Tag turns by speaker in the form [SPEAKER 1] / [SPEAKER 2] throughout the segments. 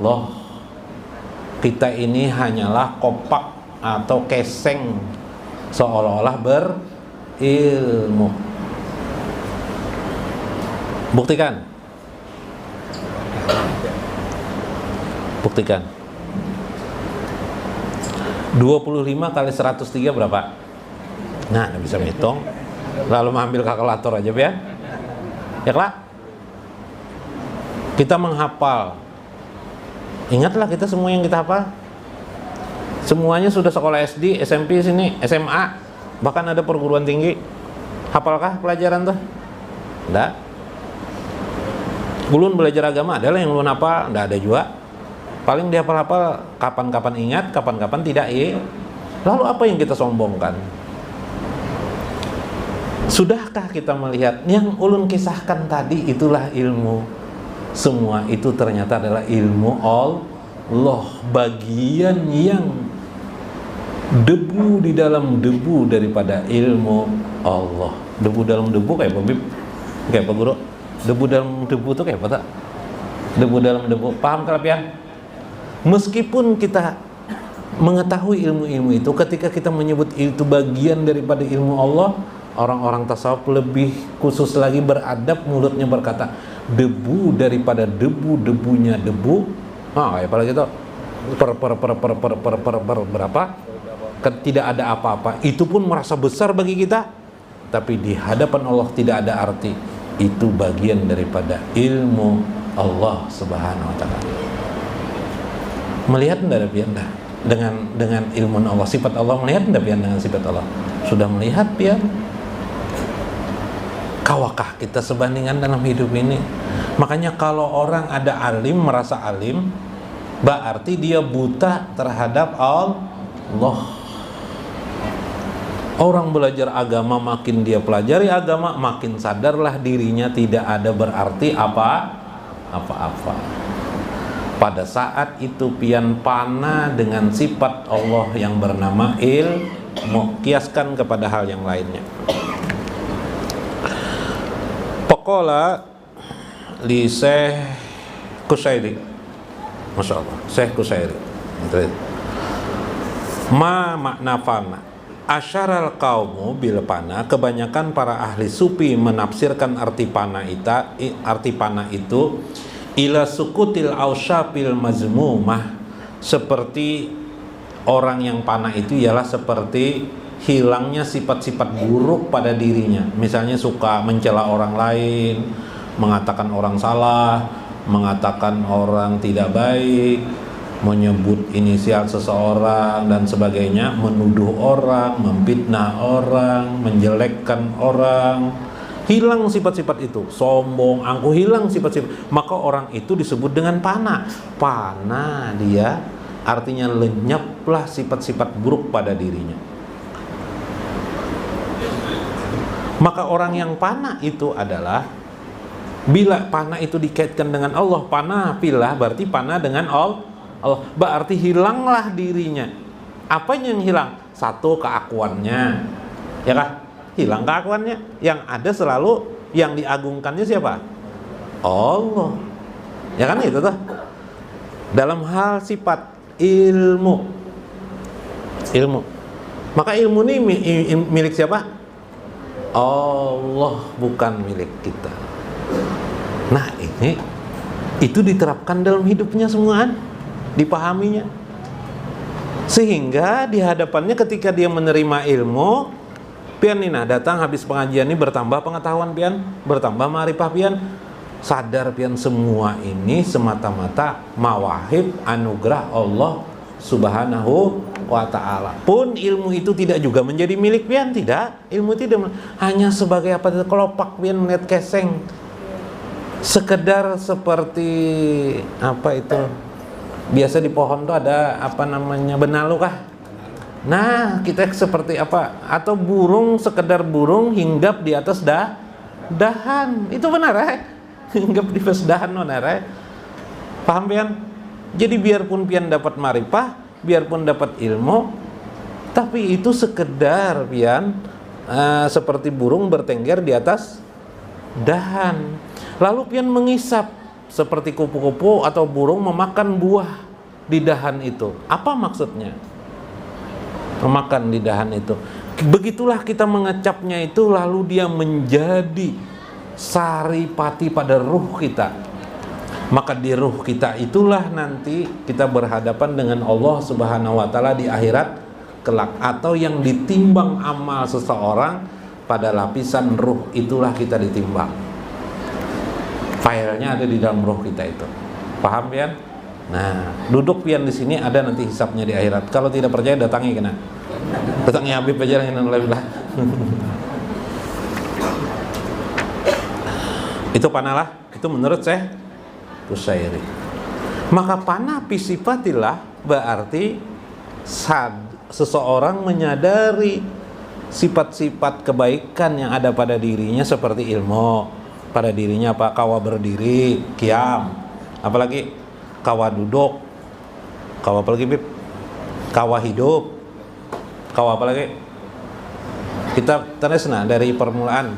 [SPEAKER 1] loh, kita ini hanyalah kopak atau keseng seolah-olah berilmu. Buktikan. 25 kali 103 berapa? Nah, Anda bisa hitung. Lalu mengambil kalkulator aja ya. Ya kelak. Kita menghafal. Ingatlah kita semua yang kita hafal. Semuanya sudah sekolah SD, SMP sini, SMA, bahkan ada perguruan tinggi. Hafalkah pelajaran tuh? Enggak. Ulun belajar agama adalah yang ulun hafal, enggak ada juga. Paling dihafal-hafal kapan-kapan ingat, kapan-kapan tidak. Lalu apa yang kita sombongkan? Sudahkah kita melihat yang ulun kisahkan tadi itulah ilmu? Semua itu ternyata adalah ilmu Allah, bagian yang debu di dalam debu daripada ilmu Allah. Debu dalam debu kayak apa, Bib? Kayak apa, Guru? Debu dalam debu itu kayak apa tak? Debu dalam debu, paham kalian? Meskipun kita mengetahui ilmu-ilmu itu, ketika kita menyebut itu bagian daripada ilmu Allah, orang-orang tasawuf lebih khusus lagi beradab, mulutnya berkata debu daripada debu-debunya debu. Kayak apa lagi tuh? Berapa? Tidak ada apa-apa. Itu pun merasa besar bagi kita, tapi di hadapan Allah tidak ada arti. Itu bagian daripada ilmu Allah Subhanahu wa taala. Melihat enggak pian dah dengan ilmu Allah, sifat Allah, melihat enggak pian dengan sifat Allah? Sudah melihat pian? Kawakah kita sebandingan dalam hidup ini? Makanya kalau orang ada alim, merasa alim, berarti dia buta terhadap Allah. Orang belajar agama, makin dia pelajari agama, makin sadarlah dirinya tidak ada berarti apa-apa. Pada saat itu pian pana dengan sifat Allah yang bernama ilmu, kiaskan kepada hal yang lainnya. Pokola li Syekh Qusairi, Masya Allah, Syekh Qusairi, ma makna fana asyaral kaumu bil pana. Kebanyakan para ahli sufi menafsirkan arti pana itu ila sukutil ausyafil mazmumah, seperti orang yang pana itu ialah seperti hilangnya sifat-sifat buruk pada dirinya. Misalnya suka mencela orang lain, mengatakan orang salah, mengatakan orang tidak baik, menyebut inisial seseorang dan sebagainya, menuduh orang, memfitnah orang, menjelekkan orang. Hilang sifat-sifat itu, sombong, angkuh, hilang sifat-sifat. Maka orang itu disebut dengan pana. Pana dia artinya lenyaplah sifat-sifat buruk pada dirinya. Maka orang yang pana itu adalah, bila pana itu dikaitkan dengan Allah, pana pilah berarti pana dengan Allah, berarti hilanglah dirinya. Apa yang hilang? Satu, keakuannya, ya kah? Hilang keakuannya. Yang ada selalu yang diagungkannya siapa? Allah. Ya kan itu tuh. Dalam hal sifat ilmu. Maka ilmu ini milik siapa? Allah, bukan milik kita. Nah, itu diterapkan dalam hidupnya semuaan, dipahaminya. Sehingga di hadapannya ketika dia menerima ilmu, pian Nina datang habis pengajian ini, bertambah pengetahuan pian, bertambah ma'rifah pian, sadar pian semua ini semata-mata mawahib anugerah Allah Subhanahu wa ta'ala. Pun ilmu itu tidak juga menjadi milik pian, tidak. Ilmu tidak, hanya sebagai apa, kelopak pian melihat keseng, sekedar seperti apa itu, biasa di pohon tuh ada apa namanya, benalu kah? Nah, kita seperti apa? Atau burung, sekedar burung hinggap di atas dahan. Itu benar hinggap di atas dahan, benar paham pian? Jadi biarpun pian dapat ma'rifah, biarpun dapat ilmu, tapi itu sekedar pian seperti burung bertengger di atas dahan. Lalu pian mengisap, seperti kupu-kupu atau burung memakan buah di dahan itu. Apa maksudnya? Memakan di dahan itu. Begitulah kita mengecapnya itu, lalu dia menjadi saripati pada ruh kita. Maka di ruh kita itulah nanti kita berhadapan dengan Allah Subhanahu wa taala di akhirat kelak, atau yang ditimbang amal seseorang pada lapisan ruh itulah kita ditimbang. Filenya ada di dalam ruh kita itu. Paham pian? Nah, duduk pian di sini, ada nanti hisapnya di akhirat. Kalau tidak percaya datangi kena. Datangi Habib aja dengan alhamdulillah. Itu panalah, itu menurut saya Kusyairi. Maka panah fisifatilah berarti seseorang menyadari sifat-sifat kebaikan yang ada pada dirinya, seperti ilmu pada dirinya, apa, kawa berdiri, qiyam, apalagi kawa duduk, kawa apalagi Bib? Kawa hidup, kawa apalagi? Kita terusna dari permulaan.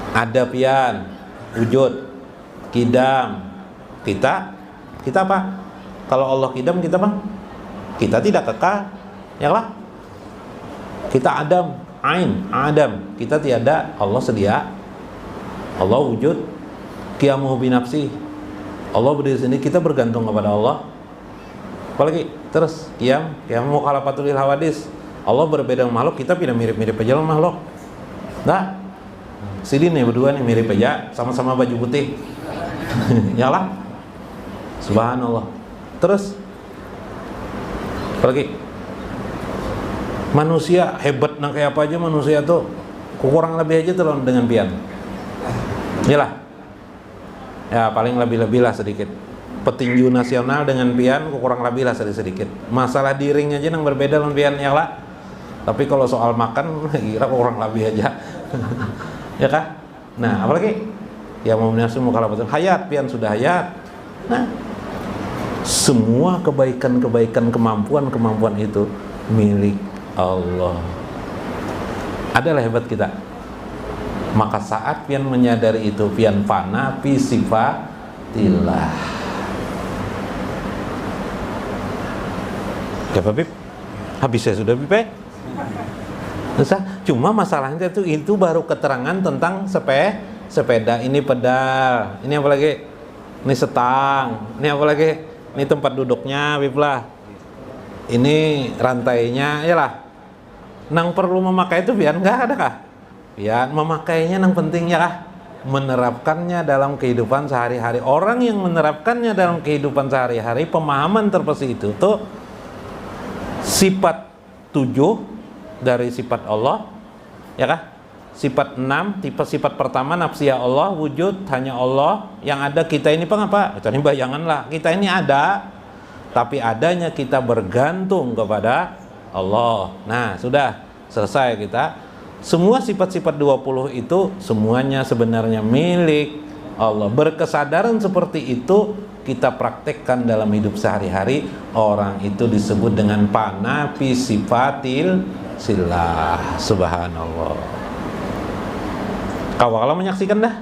[SPEAKER 1] Ada pian, wujud, kidam. Kita apa? Kalau Allah kidam, kita apa? Kita tidak kekal, ya lah. Kita Adam, Adam. Kita tiada, Allah sedia. Allah wujud, qiyamuhu binafsi. Allah berdiri sendiri, kita bergantung kepada Allah. Apalagi terus qiyam mukhalafatul lil hawadis. Allah berbeda dengan makhluk, kita tidak mirip-mirip aja dengan makhluk. Nah, sini nih berdua nih mirip aja, sama-sama baju putih. Ya lah. Subhanallah. Terus apalagi manusia hebat nang kayak apa aja, manusia tuh kurang lebih aja tuh dengan pian. Iyalah. Ya paling lebih-lebih lah sedikit. Petinju nasional dengan pian kurang lebih lah sedikit. Masalah di ring aja yang berbeda dengan pian, ya lah. Tapi kalau soal makan kira kurang lebih aja. Ya kan? Nah, apalagi ya mau menasih mukhalafatul hayat, pian sudah hayat. Nah, semua kebaikan-kebaikan, kemampuan-kemampuan itu milik Allah. Adalah hebat kita. Maka saat pian menyadari itu, pian fana fi sifatillah. Ya Bib, habis saya sudah Bib. Cuma masalahnya itu baru keterangan tentang sepeda. Ini pedal, ini apa lagi? Ini setang, ini apa lagi? Ini tempat duduknya, Bib lah. Ini rantainya, ya lah. Nang perlu memakai itu biar nggak ada kah? Biar memakainya nang pentingnya kah? Menerapkannya dalam kehidupan sehari-hari. Orang yang menerapkannya dalam kehidupan sehari-hari, pemahaman terpesi itu tuh sifat 7 dari sifat Allah, ya kah? Sifat 6, tipe sifat pertama nafsiyah Allah, wujud hanya Allah. Yang ada kita ini pengapa? Itu ini bayangan lah. Kita ini ada, tapi adanya kita bergantung kepada Allah. Nah, sudah selesai kita. Semua sifat-sifat 20 itu semuanya sebenarnya milik Allah. Berkesadaran seperti itu kita praktekkan dalam hidup sehari-hari, orang itu disebut dengan fana fi sifatil silah. Subhanallah. Kalau menyaksikan dah.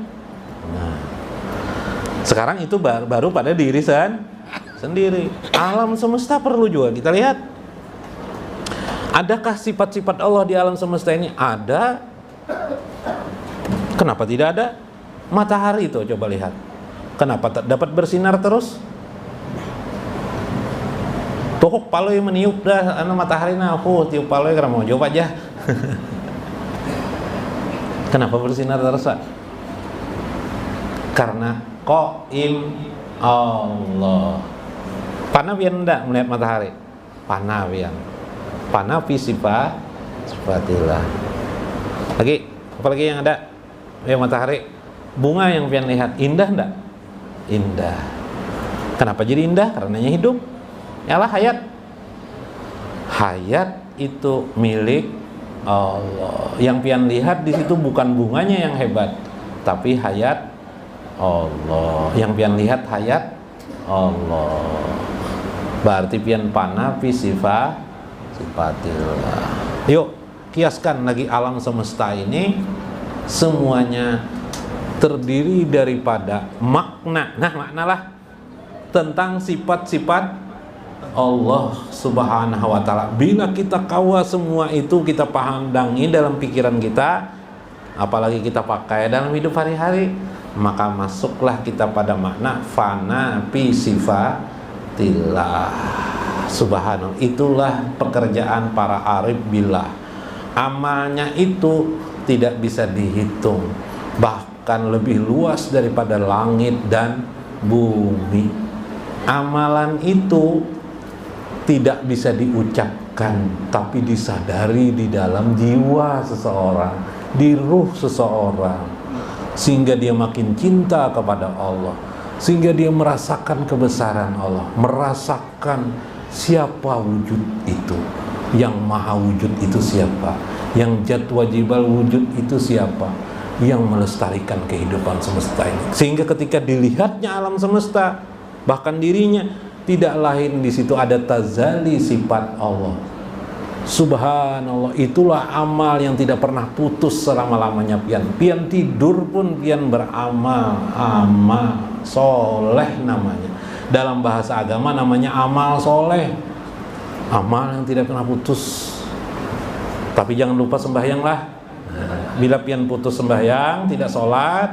[SPEAKER 1] Nah, sekarang itu baru pada diri sendiri. Alam semesta perlu juga kita lihat. Adakah sifat-sifat Allah di alam semesta ini? Ada. Kenapa tidak ada? Matahari itu coba lihat. Kenapa dapat bersinar terus? Pokok paloi meniup dah anu matahari na aku tiup paloi karena mau jawab aja. Kenapa bersinar terus? Karena qaim Allah. Pana pian enggak melihat matahari? Pana pian. Pana fi sifatillah. Lagi, apalagi yang ada? Ya matahari. Bunga yang pian lihat indah enggak? Indah. Kenapa jadi indah? Karenanya hidup. Yalah hayat. Hayat itu milik Allah. Yang pian lihat di situ bukan bunganya yang hebat, tapi hayat Allah. Yang pian lihat hayat Allah. Berarti pian pana fi sifatillah. Yuk kiaskan lagi alam semesta ini, semuanya terdiri daripada makna. Nah, maknalah tentang sifat-sifat Allah Subhanahu wa ta'ala. Bila kita kawa semua itu, kita pahandangi dalam pikiran kita, apalagi kita pakai dalam hidup hari-hari, maka masuklah kita pada makna fana fi sifatillah subhanahu. Itulah pekerjaan para arif billah. Amalnya itu tidak bisa dihitung, bahkan lebih luas daripada langit dan bumi. Amalan itu tidak bisa diucapkan, tapi disadari di dalam jiwa seseorang, di ruh seseorang, sehingga dia makin cinta kepada Allah, sehingga dia merasakan kebesaran Allah, merasakan siapa wujud itu, yang maha wujud itu siapa, yang jat wajibal wujud itu siapa, yang melestarikan kehidupan semesta ini. Sehingga ketika dilihatnya alam semesta, bahkan dirinya, tidak lain di situ ada tazali sifat Allah. Subhanallah, itulah amal yang tidak pernah putus selama-lamanya pian. Pian tidur pun pian beramal, amal soleh namanya. Dalam bahasa agama namanya amal soleh, amal yang tidak pernah putus. Tapi jangan lupa sembahyanglah. Bila pian putus sembahyang, tidak sholat,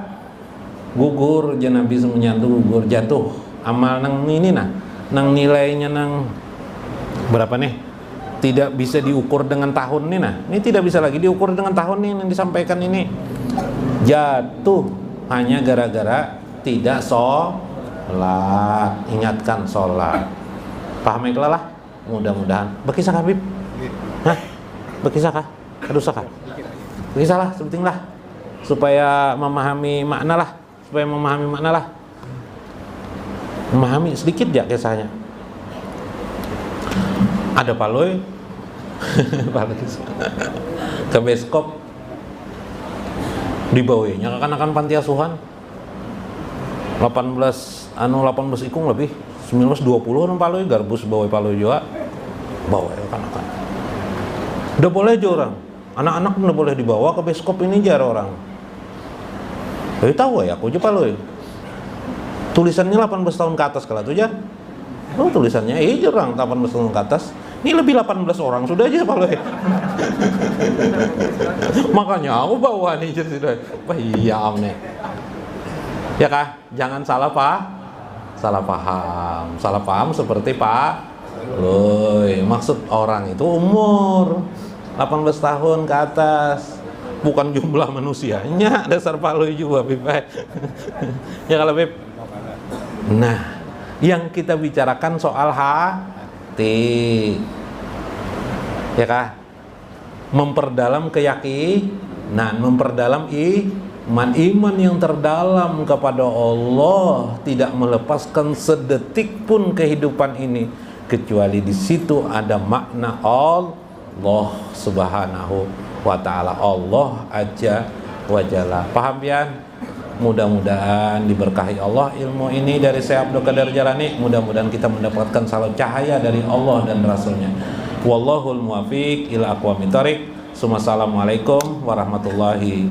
[SPEAKER 1] gugur, Nabi menyantu gugur, jatuh amal nang ini nang nilainya nang berapa nih? Tidak bisa diukur dengan tahun nih. Nah, ini tidak bisa lagi diukur dengan tahun nih yang disampaikan ini. Jatuh hanya gara-gara tidak sholat. Ingatkan sholat. Paham ikhlas lah. Mudah-mudahan. Bekisah Habib? Hah? Bekisah kah? Aduh kah? Bekisah lah, sepenting lah. Supaya memahami makna lah. Memahami sedikit ya kisahnya. Ada paloy ke beskop dibawainya akan panti asuhan 18 ikung lebih 19-20 orang paloy garbus bawai paloy juga bawai akan udah boleh aja orang anak-anak udah boleh dibawa ke beskop ini jar orang. Tapi tahu ya aku aja paloy tulisannya 18 tahun ke atas kalau tuh jar. Oh, tulisannya orang 18 tahun ke atas. Ini lebih 18 orang sudah aja Pak Loy. Makanya aku bawa nih sudah. Iya nih. Ya kah? Jangan salah paham. Salah paham seperti Pak Loy. Maksud orang itu umur 18 tahun ke atas. Bukan jumlah manusianya. Dasar Pak Loy juga Bib. Ya kalau Bib. Nah, yang kita bicarakan soal hati, ya kah? Memperdalam keyakinan, memperdalam iman yang terdalam kepada Allah, tidak melepaskan sedetik pun kehidupan ini kecuali di situ ada makna Allah Subhanahu wa ta'ala. Allah aja wajalla. Paham pian? Mudah-mudahan diberkahi Allah ilmu ini dari saya Abdul Qadir Jalani. Mudah-mudahan kita mendapatkan salam cahaya dari Allah dan Rasulnya. Wallahul muwafiq ila aqwamit thoriq. Assalamualaikum warahmatullahi